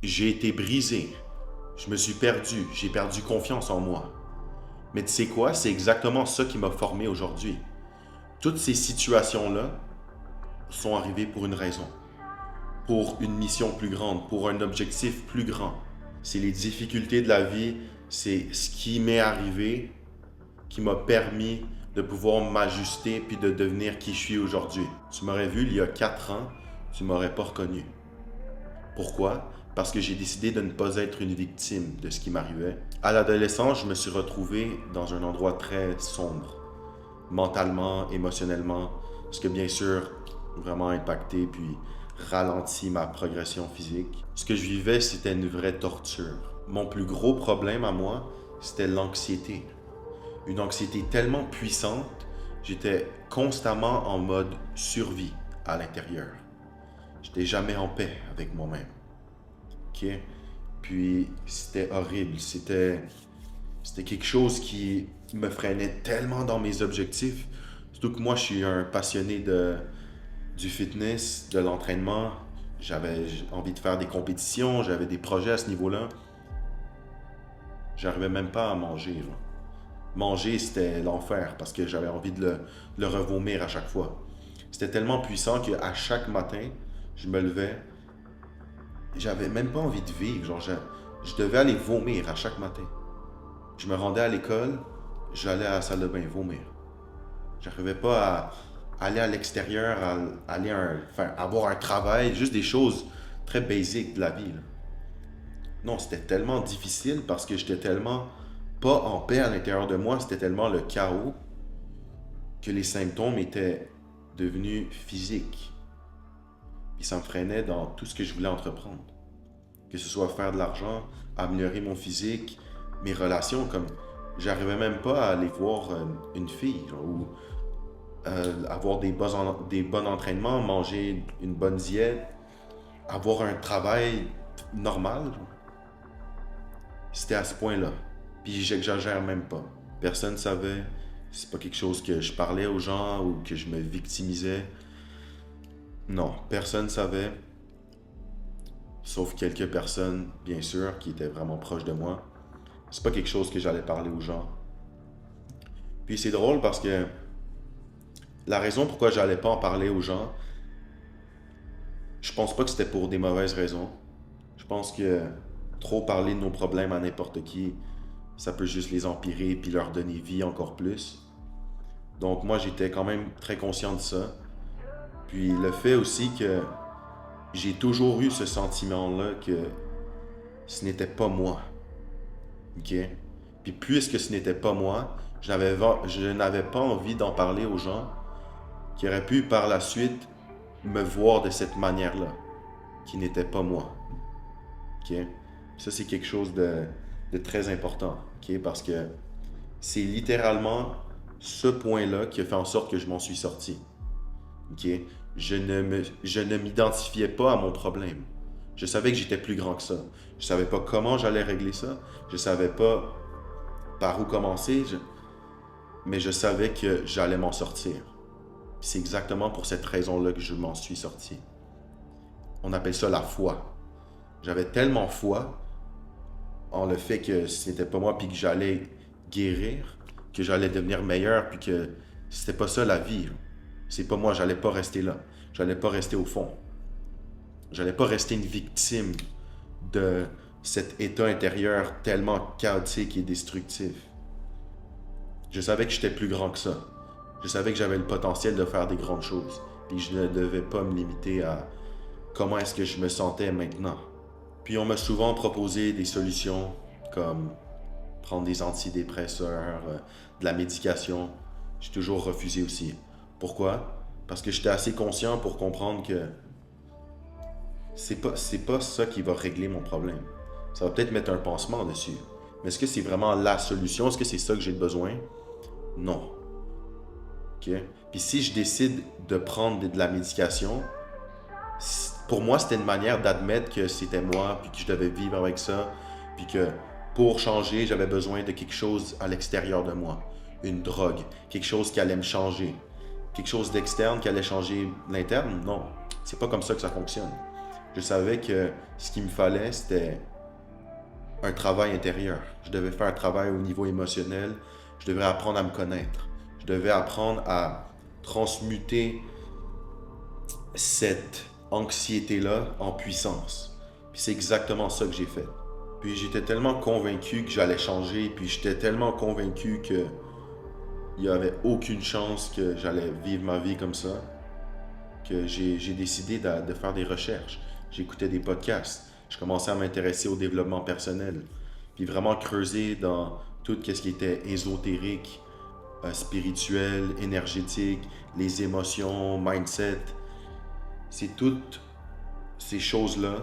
J'ai été brisé. Je me suis perdu. J'ai perdu confiance en moi. Mais tu sais quoi? C'est exactement ça qui m'a formé aujourd'hui. Toutes ces situations-là sont arrivées pour une raison. Pour une mission plus grande, pour un objectif plus grand. C'est les difficultés de la vie, c'est ce qui m'est arrivé qui m'a permis de pouvoir m'ajuster puis de devenir qui je suis aujourd'hui. Tu m'aurais vu il y a 4 ans, tu m'aurais pas reconnu. Pourquoi? Parce que j'ai décidé de ne pas être une victime de ce qui m'arrivait. À l'adolescence, je me suis retrouvé dans un endroit très sombre, mentalement, émotionnellement, ce qui a bien sûr vraiment impacté puis ralenti ma progression physique. Ce que je vivais, c'était une vraie torture. Mon plus gros problème à moi, c'était l'anxiété. Une anxiété tellement puissante, j'étais constamment en mode survie à l'intérieur. J'étais jamais en paix avec moi-même. OK? Puis c'était horrible. C'était quelque chose qui me freinait tellement dans mes objectifs. Surtout que moi, je suis un passionné du fitness, de l'entraînement. J'avais envie de faire des compétitions, j'avais des projets à ce niveau-là. J'arrivais même pas à manger, là. Manger, c'était l'enfer parce que j'avais envie de le revomir à chaque fois. C'était tellement puissant qu'à chaque matin, je me levais, j'avais même pas envie de vivre. Genre, je devais aller vomir à chaque matin. Je me rendais à l'école, j'allais à la salle de bain vomir. J'arrivais pas à aller à l'extérieur, à aller avoir un travail, juste des choses très basiques de la vie, là. Non, c'était tellement difficile parce que j'étais tellement pas en paix à l'intérieur de moi, c'était tellement le chaos que les symptômes étaient devenus physiques. Puis ça me freinait dans tout ce que je voulais entreprendre. Que ce soit faire de l'argent, améliorer mon physique, mes relations, comme j'arrivais même pas à aller voir une fille, genre, ou avoir des bons entraînements, manger une bonne diète, avoir un travail normal. Genre. C'était à ce point-là. Puis j'exagère même pas. Personne ne savait. C'est pas quelque chose que je parlais aux gens ou que je me victimisais. Non, personne ne savait. Sauf quelques personnes, bien sûr, qui étaient vraiment proches de moi. C'est pas quelque chose que j'allais parler aux gens. Puis c'est drôle parce que la raison pourquoi j'allais pas en parler aux gens, je pense pas que c'était pour des mauvaises raisons. Je pense que trop parler de nos problèmes à n'importe qui, ça peut juste les empirer puis leur donner vie encore plus. Donc moi, j'étais quand même très conscient de ça. Puis le fait aussi que j'ai toujours eu ce sentiment-là que ce n'était pas moi. OK? Puis puisque ce n'était pas moi, je n'avais pas envie d'en parler aux gens qui auraient pu par la suite me voir de cette manière-là, qui n'était pas moi. OK? Ça, c'est quelque chose de très important. OK? Parce que c'est littéralement ce point-là qui a fait en sorte que je m'en suis sorti. OK? Je ne m'identifiais pas à mon problème. Je savais que j'étais plus grand que ça. Je savais pas comment j'allais régler ça. Je savais pas par où commencer. Mais je savais que j'allais m'en sortir. C'est exactement pour cette raison-là que je m'en suis sorti. On appelle ça la foi. J'avais tellement foi en le fait que ce n'était pas moi puis que j'allais guérir, que j'allais devenir meilleur puis que c'était pas ça la vie. C'est pas moi, j'allais pas rester là. J'allais pas rester au fond. J'allais pas rester une victime de cet état intérieur tellement chaotique et destructif. Je savais que j'étais plus grand que ça. Je savais que j'avais le potentiel de faire des grandes choses. Puis je ne devais pas me limiter à comment est-ce que je me sentais maintenant. Puis on m'a souvent proposé des solutions comme prendre des antidépresseurs, de la médication. J'ai toujours refusé aussi. Pourquoi? Parce que j'étais assez conscient pour comprendre que c'est pas ça qui va régler mon problème. Ça va peut-être mettre un pansement dessus. Mais est-ce que c'est vraiment la solution? Est-ce que c'est ça que j'ai besoin? Non. OK? Puis si je décide de prendre de la médication, pour moi, c'était une manière d'admettre que c'était moi, puis que je devais vivre avec ça, puis que pour changer, j'avais besoin de quelque chose à l'extérieur de moi. Une drogue, quelque chose qui allait me changer. Quelque chose d'externe qui allait changer l'interne? Non. C'est pas comme ça que ça fonctionne. Je savais que ce qu'il me fallait, c'était un travail intérieur. Je devais faire un travail au niveau émotionnel. Je devais apprendre à me connaître. Je devais apprendre à transmuter cette anxiété-là en puissance. Puis c'est exactement ça que j'ai fait. Puis j'étais tellement convaincu que j'allais changer, puis j'étais tellement convaincu que il n'y avait aucune chance que j'allais vivre ma vie comme ça, que j'ai décidé de faire des recherches. J'écoutais des podcasts. Je commençais à m'intéresser au développement personnel. Puis vraiment creuser dans tout ce qui était ésotérique, spirituel, énergétique, les émotions, mindset. C'est toutes ces choses-là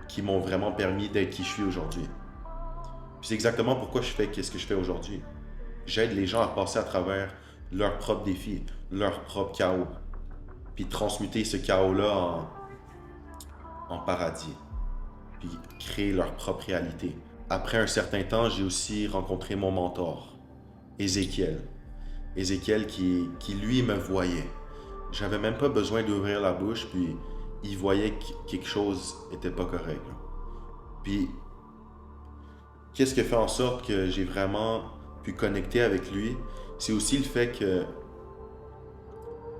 qui m'ont vraiment permis d'être qui je suis aujourd'hui. Puis c'est exactement pourquoi je fais ce que je fais aujourd'hui. J'aide les gens à passer à travers leurs propres défis, leur propre chaos, puis transmuter ce chaos-là en paradis, puis créer leur propre réalité. Après un certain temps, j'ai aussi rencontré mon mentor, Ézéchiel. Ézéchiel qui lui me voyait. J'avais même pas besoin d'ouvrir la bouche, puis il voyait que quelque chose était pas correct. Puis, qu'est-ce qui fait en sorte que j'ai vraiment pu connecter avec lui? C'est aussi le fait que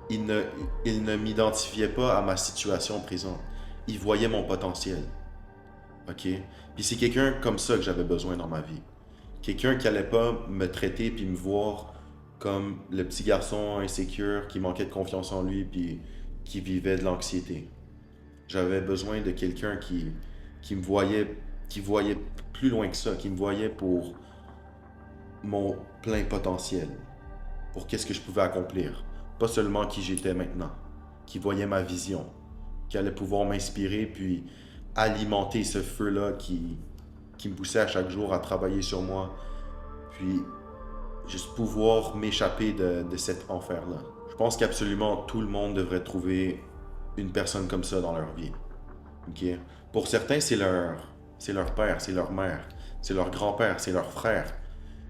il ne m'identifiait pas à ma situation présente. Il voyait mon potentiel. OK? Puis c'est quelqu'un comme ça que j'avais besoin dans ma vie. Quelqu'un qui allait pas me traiter puis me voir comme le petit garçon insécure qui manquait de confiance en lui puis qui vivait de l'anxiété. J'avais besoin de quelqu'un qui voyait plus loin que ça, qui me voyait pour mon plein potentiel, pour qu'est-ce que je pouvais accomplir. Pas seulement qui j'étais maintenant, qui voyait ma vision, qui allait pouvoir m'inspirer puis alimenter ce feu-là qui me poussait à chaque jour à travailler sur moi, puis juste pouvoir m'échapper de cet enfer-là. Je pense qu'absolument tout le monde devrait trouver une personne comme ça dans leur vie. Okay? Pour certains, c'est leur père, c'est leur mère, c'est leur grand-père, c'est leur frère.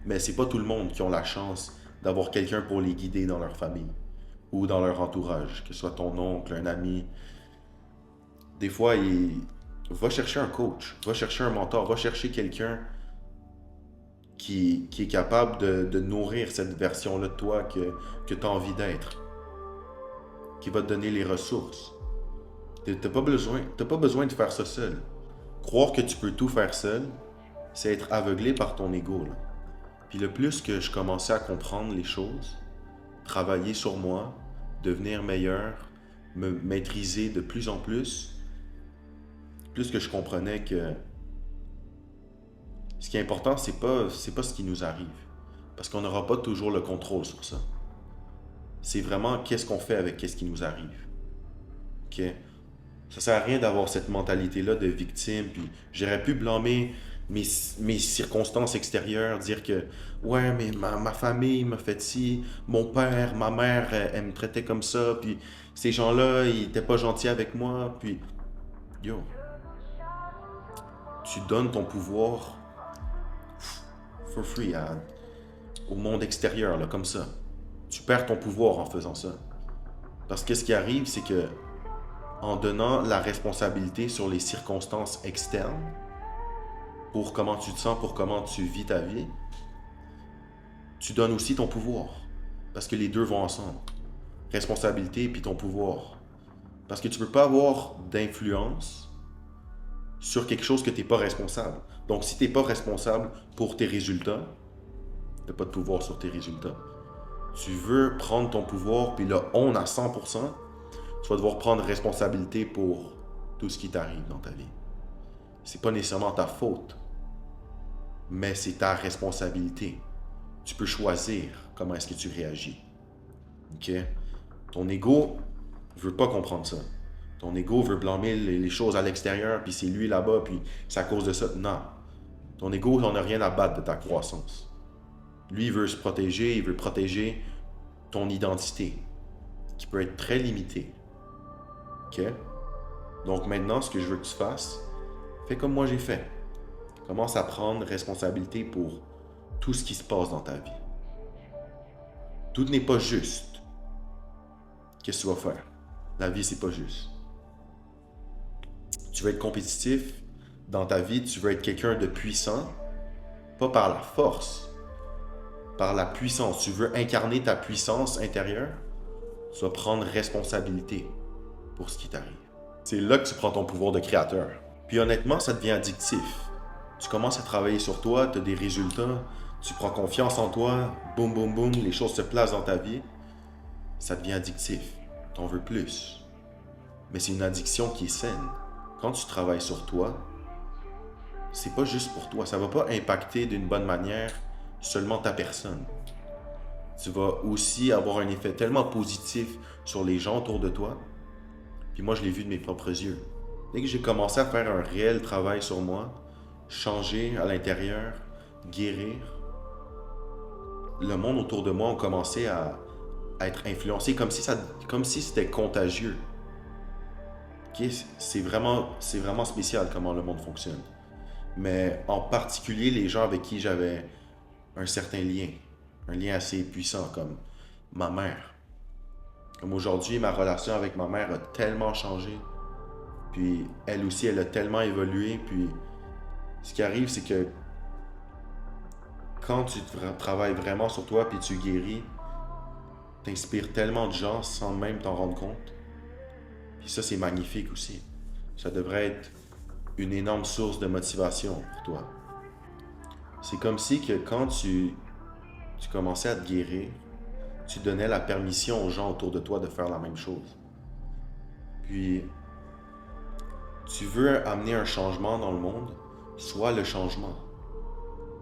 Mais c'est pas tout le monde qui ont la chance d'avoir quelqu'un pour les guider dans leur famille ou dans leur entourage, que ce soit ton oncle, un ami. Des fois, va chercher un coach, va chercher un mentor, va chercher quelqu'un qui est capable de nourrir cette version-là de toi que tu as envie d'être, qui va te donner les ressources. T'as pas besoin de faire ça seul. Croire que tu peux tout faire seul, c'est être aveuglé par ton ego. Là. Puis le plus que je commençais à comprendre les choses, travailler sur moi, devenir meilleur, me maîtriser de plus en plus que je comprenais que ce qui est important, c'est pas ce qui nous arrive. Parce qu'on n'aura pas toujours le contrôle sur ça. C'est vraiment qu'est-ce qu'on fait avec qu'est-ce qui nous arrive. OK? Ça sert à rien d'avoir cette mentalité-là de victime, puis j'aurais pu blâmer mes circonstances extérieures, dire que ouais, mais ma famille m'a fait ci, mon père, ma mère, elle me traitait comme ça, puis ces gens-là, ils étaient pas gentils avec moi, puis yo, tu donnes ton pouvoir for free au monde extérieur, là, comme ça. Tu perds ton pouvoir en faisant ça. Parce que ce qui arrive, c'est que en donnant la responsabilité sur les circonstances externes, pour comment tu te sens, pour comment tu vis ta vie, tu donnes aussi ton pouvoir. Parce que les deux vont ensemble. Responsabilité puis ton pouvoir. Parce que tu ne peux pas avoir d'influence sur quelque chose que tu n'es pas responsable. Donc si tu n'es pas responsable pour tes résultats, tu n'as pas de pouvoir sur tes résultats. Tu veux prendre ton pouvoir puis le on à 100%, tu vas devoir prendre responsabilité pour tout ce qui t'arrive dans ta vie. C'est pas nécessairement ta faute, mais c'est ta responsabilité. Tu peux choisir comment est-ce que tu réagis. OK? Ton ego veut pas comprendre ça. Ton ego veut blâmer les choses à l'extérieur, puis c'est lui là-bas, puis c'est à cause de ça. Non. Ton ego n'en a rien à battre de ta croissance. Lui, il veut se protéger, il veut protéger ton identité, qui peut être très limitée. OK? Donc maintenant, ce que je veux que tu fasses, fais comme moi j'ai fait. Commence à prendre responsabilité pour tout ce qui se passe dans ta vie. Tout n'est pas juste. Qu'est-ce que tu vas faire? La vie, c'est pas juste. Tu veux être compétitif dans ta vie, tu veux être quelqu'un de puissant, pas par la force, par la puissance. Tu veux incarner ta puissance intérieure, tu vas prendre responsabilité pour ce qui t'arrive. C'est là que tu prends ton pouvoir de créateur. Puis honnêtement, ça devient addictif. Tu commences à travailler sur toi, tu as des résultats, tu prends confiance en toi, boum, boum, boum, les choses se placent dans ta vie. Ça devient addictif. T'en veux plus. Mais c'est une addiction qui est saine. Quand tu travailles sur toi, c'est pas juste pour toi. Ça va pas impacter d'une bonne manière seulement ta personne. Tu vas aussi avoir un effet tellement positif sur les gens autour de toi. Puis moi, je l'ai vu de mes propres yeux. Dès que j'ai commencé à faire un réel travail sur moi, changer à l'intérieur, guérir, le monde autour de moi a commencé à être influencé comme si c'était contagieux. Okay? C'est vraiment spécial comment le monde fonctionne. Mais en particulier les gens avec qui j'avais un certain lien, un lien assez puissant comme ma mère. Comme aujourd'hui, ma relation avec ma mère a tellement changé. Puis elle aussi, elle a tellement évolué. Puis ce qui arrive, c'est que quand tu travailles vraiment sur toi puis tu guéris, t'inspires tellement de gens sans même t'en rendre compte. Puis ça, c'est magnifique aussi. Ça devrait être une énorme source de motivation pour toi. C'est comme si que quand tu commençais à te guérir, tu donnais la permission aux gens autour de toi de faire la même chose. Puis, tu veux amener un changement dans le monde, sois le changement.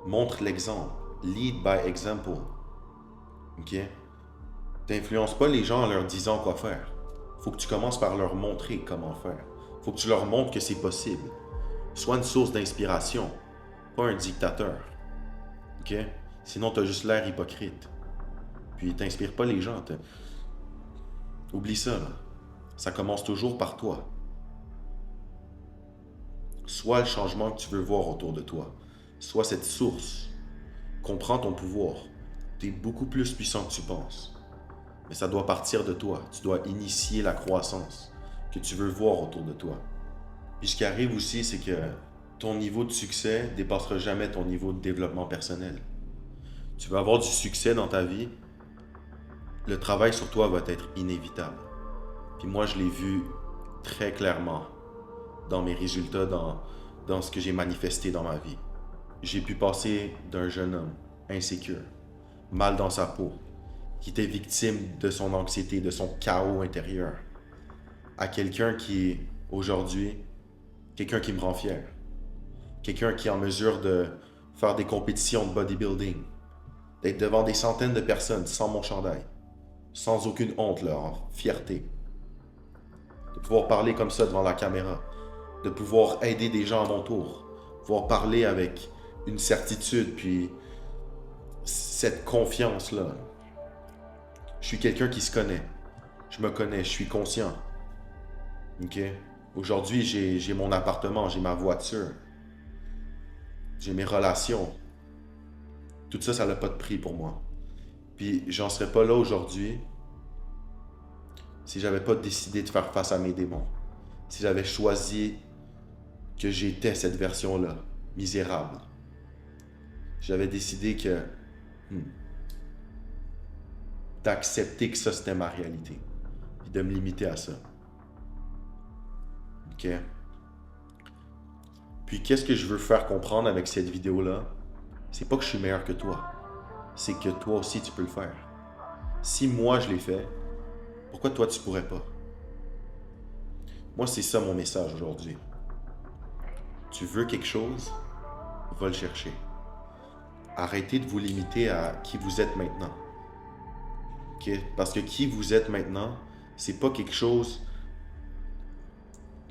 Montre l'exemple. Lead by example. OK? T'influences pas les gens en leur disant quoi faire. Faut que tu commences par leur montrer comment faire. Faut que tu leur montres que c'est possible. Sois une source d'inspiration, pas un dictateur. OK? Sinon, t'as juste l'air hypocrite. Puis t'inspires pas les gens. Oublie ça, là. Ça commence toujours par toi. Sois le changement que tu veux voir autour de toi. Sois cette source. Comprends ton pouvoir. Tu es beaucoup plus puissant que tu penses. Mais ça doit partir de toi. Tu dois initier la croissance que tu veux voir autour de toi. Puis ce qui arrive aussi, c'est que ton niveau de succès ne dépassera jamais ton niveau de développement personnel. Tu veux avoir du succès dans ta vie, le travail sur toi va être inévitable. Puis moi, je l'ai vu très clairement dans mes résultats, dans ce que j'ai manifesté dans ma vie. J'ai pu passer d'un jeune homme insécure, mal dans sa peau, qui était victime de son anxiété, de son chaos intérieur, à quelqu'un qui est aujourd'hui, quelqu'un qui me rend fier, quelqu'un qui est en mesure de faire des compétitions de bodybuilding, d'être devant des centaines de personnes sans mon chandail, sans aucune honte, là, en fierté, de pouvoir parler comme ça devant la caméra, de pouvoir aider des gens à mon tour, pouvoir parler avec une certitude, puis cette confiance-là. Je suis quelqu'un qui se connaît. Je me connais, je suis conscient. OK? Aujourd'hui, j'ai mon appartement, j'ai ma voiture, j'ai mes relations. Tout ça, ça n'a pas de prix pour moi. Puis j'en serais pas là aujourd'hui si j'avais pas décidé de faire face à mes démons. Si j'avais choisi que j'étais cette version-là, misérable. J'avais décidé que d'accepter que ça c'était ma réalité. Puis de me limiter à ça. OK? Puis qu'est-ce que je veux faire comprendre avec cette vidéo-là? C'est pas que je suis meilleur que toi. C'est que toi aussi tu peux le faire. Si moi je l'ai fait, pourquoi toi tu pourrais pas? Moi c'est ça mon message aujourd'hui. Tu veux quelque chose? Va le chercher. Arrêtez de vous limiter à qui vous êtes maintenant. Okay? Parce que qui vous êtes maintenant, c'est pas quelque chose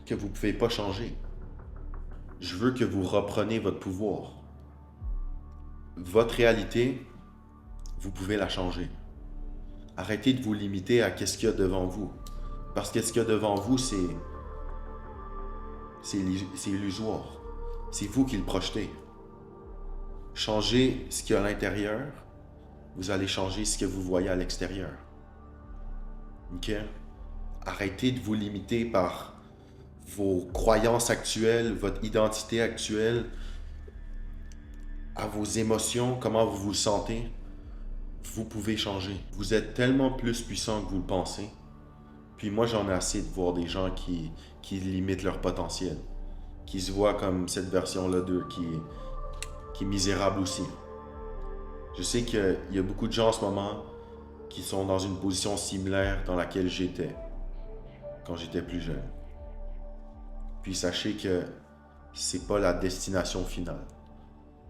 que vous pouvez pas changer. Je veux que vous repreniez votre pouvoir. Votre réalité, vous pouvez la changer. Arrêtez de vous limiter à qu'est-ce qu'il y a devant vous. Parce que ce qu'il y a devant vous, c'est illusoire. C'est vous qui le projetez. Changez ce qu'il y a à l'intérieur, vous allez changer ce que vous voyez à l'extérieur. OK? Arrêtez de vous limiter par vos croyances actuelles, votre identité actuelle, à vos émotions, comment vous vous sentez, vous pouvez changer. Vous êtes tellement plus puissant que vous le pensez. Puis moi, j'en ai assez de voir des gens qui limitent leur potentiel, qui se voient comme cette version-là d'eux, qui est misérable aussi. Je sais qu'il y a beaucoup de gens en ce moment qui sont dans une position similaire dans laquelle j'étais quand j'étais plus jeune. Puis sachez que c'est pas la destination finale.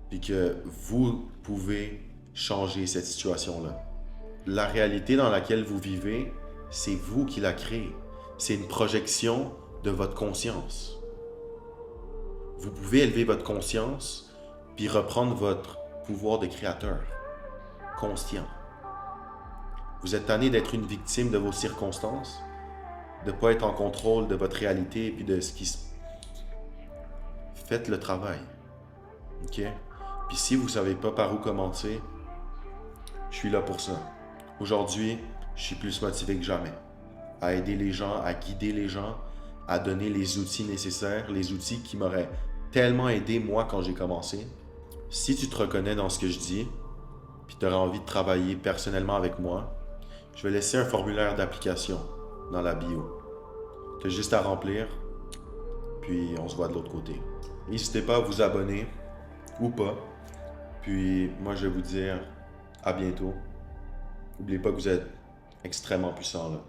Puis que vous pouvez changer cette situation-là. La réalité dans laquelle vous vivez, c'est vous qui la créez. C'est une projection de votre conscience. Vous pouvez élever votre conscience puis reprendre votre pouvoir de créateur, conscient. Vous êtes tanné d'être une victime de vos circonstances, de ne pas être en contrôle de votre réalité et puis de ce qui se... Faites le travail. OK? Puis si vous ne savez pas par où commencer, je suis là pour ça. Aujourd'hui, je suis plus motivé que jamais à aider les gens, à guider les gens, à donner les outils nécessaires, les outils qui m'auraient tellement aidé moi quand j'ai commencé. Si tu te reconnais dans ce que je dis, puis tu auras envie de travailler personnellement avec moi, je vais laisser un formulaire d'application dans la bio. Tu as juste à remplir, puis on se voit de l'autre côté. N'hésitez pas à vous abonner, ou pas. Puis moi, je vais vous dire à bientôt. N'oubliez pas que vous êtes extrêmement puissant là.